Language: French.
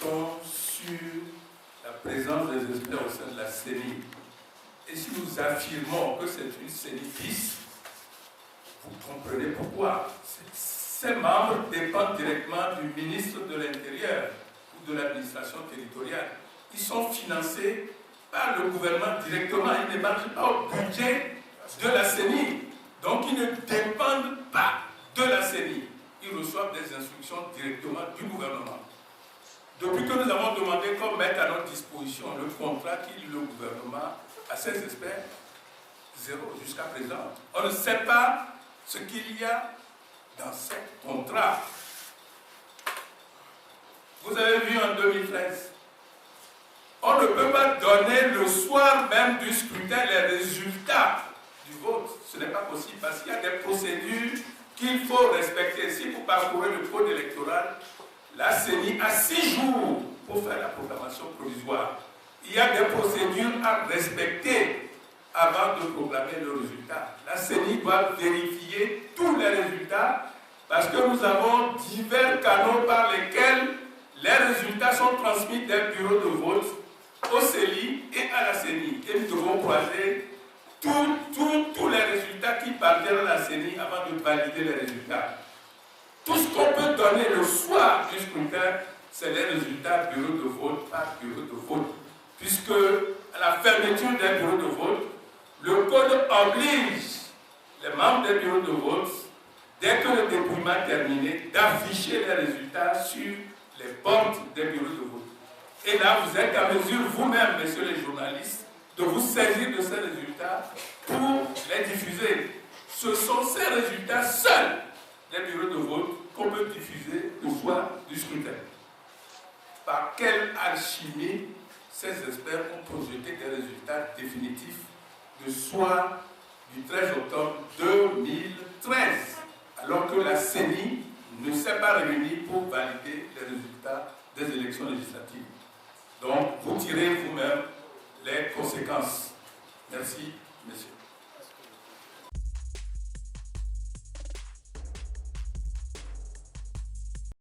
débattons sur la présence des experts au sein de la CENI. Et si nous affirmons que c'est une CENI bis, vous comprenez pourquoi. Ces membres dépendent directement du ministre de l'Intérieur ou de l'administration territoriale. Ils sont financés par le gouvernement directement. Ils ne marchent pas au budget de la CENI. Donc ils ne dépendent pas de la CENI. Ils reçoivent des instructions directement du gouvernement. Depuis que nous avons demandé qu'on mette à notre disposition le contrat qu'il le gouvernement à ses experts, zéro jusqu'à présent. On ne sait pas ce qu'il y a dans ce contrat. Vous avez vu en 2013, on ne peut pas donner le soir même du scrutin les résultats du vote. Ce n'est pas possible parce qu'il y a des procédures qu'il faut respecter. Si vous parcourez le code électoral, la CENI a 6 jours pour faire la proclamation provisoire. Il y a des procédures à respecter avant de proclamer le résultat. La CENI doit vérifier tous les résultats parce que nous avons divers canaux par lesquels les résultats sont transmis des bureaux de vote au CELI et à la CENI. Et nous devons croiser tous les résultats qui parviennent à la CENI avant de valider les résultats. Tout ce qu'on peut donner le soir du scrutin, c'est les résultats bureau de vote par bureau de vote. Puisque à la fermeture des bureaux de vote, le code oblige les membres des bureaux de vote, dès que le dépouillement est terminé, d'afficher les résultats sur les portes des bureaux de vote. Et là, vous êtes à mesure vous-même, messieurs les journalistes, de vous saisir de ces résultats pour les diffuser. Ce sont ces résultats seuls, les bureaux de vote, qu'on peut diffuser le soir du scrutin. Par quelle alchimie ces experts ont projeté des résultats définitifs le soir du 13 octobre 2013, alors que la CENI ne s'est pas réunie pour valider les résultats des élections législatives. Donc, vous tirez vous-même les conséquences. Merci, messieurs.